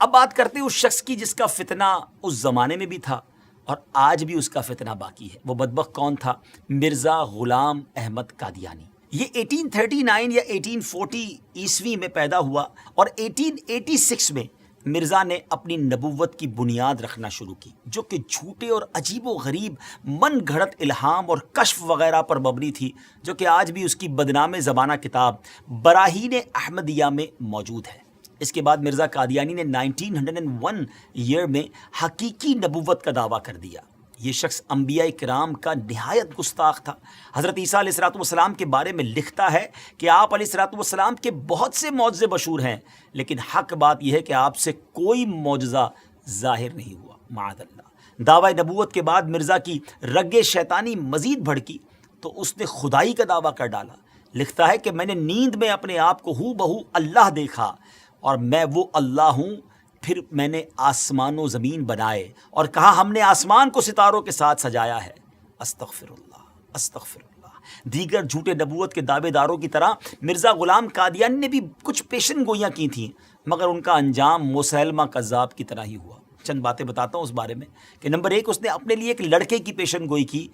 اب بات کرتے ہیں اس شخص کی جس کا فتنہ اس زمانے میں بھی تھا اور آج بھی اس کا فتنہ باقی ہے۔ وہ بدبخت کون تھا؟ مرزا غلام احمد قادیانی۔ یہ 1839 یا 1840 عیسوی میں پیدا ہوا اور 1886 میں مرزا نے اپنی نبوت کی بنیاد رکھنا شروع کی، جو کہ جھوٹے اور عجیب و غریب من گھڑت الہام اور کشف وغیرہ پر مبنی تھی، جو کہ آج بھی اس کی بدنام زمانہ کتاب براہین احمدیہ میں موجود ہے۔ اس کے بعد مرزا قادیانی نے 1901 ایئر میں حقیقی نبوت کا دعویٰ کر دیا۔ یہ شخص انبیاء کرام کا نہایت گستاخ تھا۔ حضرت عیسیٰ علیہ السلام کے بارے میں لکھتا ہے کہ آپ علیہ السلام کے بہت سے معجزے مشہور ہیں، لیکن حق بات یہ ہے کہ آپ سے کوئی معجزہ ظاہر نہیں ہوا، معاذ اللہ۔ دعوی نبوت کے بعد مرزا کی رگ شیطانی مزید بھڑکی تو اس نے خدائی کا دعویٰ کر ڈالا۔ لکھتا ہے کہ میں نے نیند میں اپنے آپ کو ہو بہو اللہ دیکھا اور میں وہ اللہ ہوں۔ پھر میں نے آسمان و زمین بنائے اور کہا ہم نے آسمان کو ستاروں کے ساتھ سجایا ہے۔ استغفر اللہ، استغفر اللہ۔ دیگر جھوٹے نبوت کے دعوے داروں کی طرح مرزا غلام قادیانی نے بھی کچھ پیشن گوئیاں کی تھیں، مگر ان کا انجام مسیلمہ کذاب کی طرح ہی ہوا۔ چند باتیں بتاتا ہوں اس بارے میں کہ نمبر 1، اس نے اپنے لیے ایک لڑکے کی پیشن گوئی کی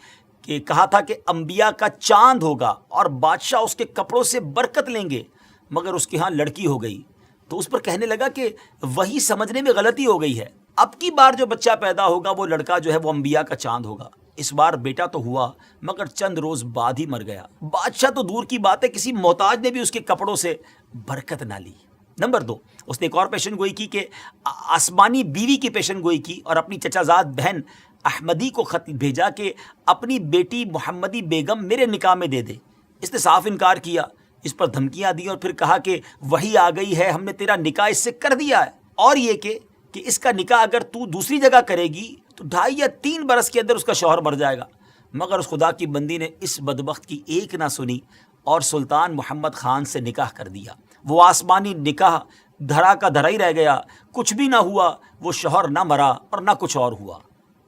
کہ کہا تھا کہ انبیاء کا چاند ہوگا اور بادشاہ اس کے کپڑوں سے برکت لیں گے، مگر اس کے ہاں لڑکی ہو گئی تو اس پر کہنے لگا کہ وہی سمجھنے میں غلطی ہو گئی ہے، اب کی بار جو بچہ پیدا ہوگا وہ لڑکا جو ہے وہ انبیاء کا چاند ہوگا۔ اس بار بیٹا تو ہوا مگر چند روز بعد ہی مر گیا۔ بادشاہ تو دور کی بات ہے، کسی محتاج نے بھی اس کے کپڑوں سے برکت نہ لی۔ نمبر 2، اس نے ایک اور پیشن گوئی کی کہ آسمانی بیوی کی پیشن گوئی کی اور اپنی چچا زاد بہن احمدی کو خط بھیجا کہ اپنی بیٹی محمدی بیگم میرے نکاح میں دے دے۔ اس نے صاف انکار کیا، اس پر دھمکیاں دی اور پھر کہا کہ وہی آ گئی ہے، ہم نے تیرا نکاح اس سے کر دیا ہے، اور یہ کہ اس کا نکاح اگر تو دوسری جگہ کرے گی تو 2.5 یا 3 برس کے اندر اس کا شوہر مر جائے گا۔ مگر اس خدا کی بندی نے اس بدبخت کی ایک نہ سنی اور سلطان محمد خان سے نکاح کر دیا۔ وہ آسمانی نکاح دھرا کا دھرا ہی رہ گیا، کچھ بھی نہ ہوا، وہ شوہر نہ مرا اور نہ کچھ اور ہوا۔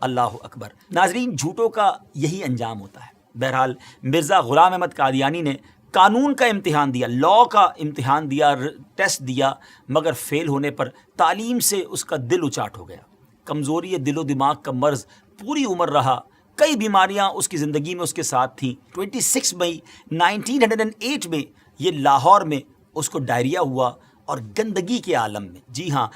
اللہ اکبر۔ ناظرین، جھوٹوں کا یہی انجام ہوتا ہے۔ بہرحال مرزا غلام احمد قادیانی نے قانون کا امتحان دیا، لاء کا امتحان دیا، ٹیسٹ دیا، مگر فیل ہونے پر تعلیم سے اس کا دل اچاٹ ہو گیا۔ کمزوری دل و دماغ کا مرض پوری عمر رہا، کئی بیماریاں اس کی زندگی میں اس کے ساتھ تھیں۔ 26 مئی 1908 میں یہ لاہور میں اس کو ڈائریا ہوا اور گندگی کے عالم میں، جی ہاں،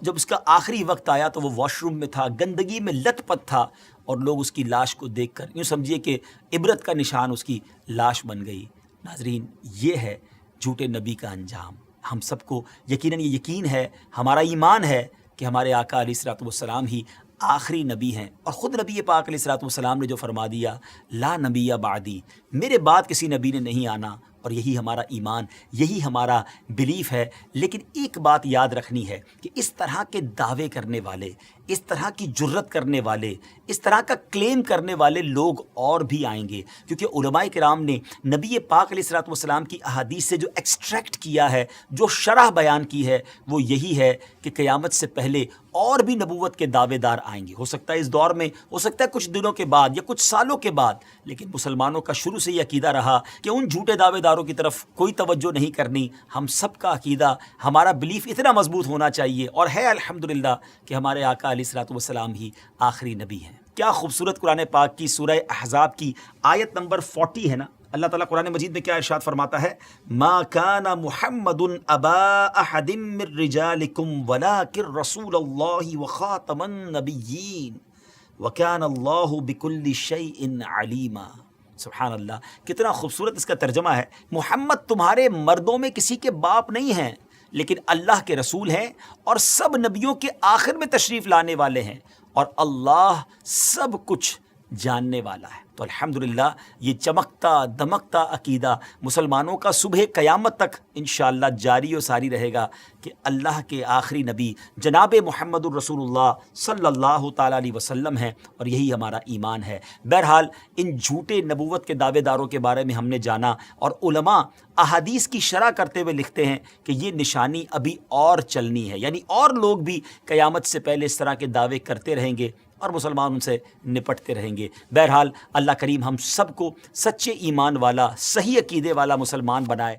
جب اس کا آخری وقت آیا تو وہ واش روم میں تھا، گندگی میں لت پت تھا، اور لوگ اس کی لاش کو دیکھ کر یوں سمجھیے کہ عبرت کا نشان اس کی لاش بن گئی۔ ناظرین، یہ ہے جھوٹے نبی کا انجام۔ ہم سب کو یقیناً یہ یقین ہے، ہمارا ایمان ہے کہ ہمارے آقا علیہ السلام ہی آخری نبی ہیں، اور خود نبی پاک علیہ السلام نے جو فرما دیا، لا نبی بعدی، میرے بعد کسی نبی نے نہیں آنا، اور یہی ہمارا ایمان، یہی ہمارا بلیف ہے۔ لیکن ایک بات یاد رکھنی ہے کہ اس طرح کے دعوے کرنے والے، اس طرح کی جرت کرنے والے، اس طرح کا کلیم کرنے والے لوگ اور بھی آئیں گے، کیونکہ علماء کرام نے نبی پاک علیہ السلام کی احادیث سے جو ایکسٹریکٹ کیا ہے، جو شرح بیان کی ہے، وہ یہی ہے کہ قیامت سے پہلے اور بھی نبوت کے دعوے دار آئیں گے۔ ہو سکتا ہے اس دور میں، ہو سکتا ہے کچھ دنوں کے بعد یا کچھ سالوں کے بعد، لیکن مسلمانوں کا شروع سے یہ عقیدہ رہا کہ ان جھوٹے دعوے داروں کی طرف کوئی توجہ نہیں کرنی۔ ہم سب کا عقیدہ، ہمارا بلیف اتنا مضبوط ہونا چاہیے، اور ہے الحمدللہ کہ ہمارے آقا علیہ السلام ہی آخری نبی ہیں۔ کیا خوبصورت قرآن پاک کی سورہ احزاب کی آیت نمبر 40 ہے نا، اللہ تعالیٰ قرآن مجید میں کیا ارشاد فرماتا ہے؟ ما کان محمد ابا احد من رجالکم ولکن رسول اللہ وخاتم النبیین وکان اللہ بکل شیء علیما۔ سبحان اللہ، کتنا خوبصورت اس کا ترجمہ ہے۔ محمد تمہارے مردوں میں کسی کے باپ نہیں ہیں، لیکن اللہ کے رسول ہیں اور سب نبیوں کے آخر میں تشریف لانے والے ہیں، اور اللہ سب کچھ جاننے والا ہے۔ تو الحمدللہ یہ چمکتا دمکتا عقیدہ مسلمانوں کا صبح قیامت تک انشاءاللہ جاری و ساری رہے گا کہ اللہ کے آخری نبی جناب محمد الرسول اللہ صلی اللہ تعالیٰ علیہ وسلم ہیں، اور یہی ہمارا ایمان ہے۔ بہرحال ان جھوٹے نبوت کے دعوے داروں کے بارے میں ہم نے جانا، اور علماء احادیث کی شرح کرتے ہوئے لکھتے ہیں کہ یہ نشانی ابھی اور چلنی ہے، یعنی اور لوگ بھی قیامت سے پہلے اس طرح کے دعوے کرتے رہیں گے اور مسلمان ان سے نپٹتے رہیں گے۔ بہرحال اللہ کریم ہم سب کو سچے ایمان والا، صحیح عقیدے والا مسلمان بنائے۔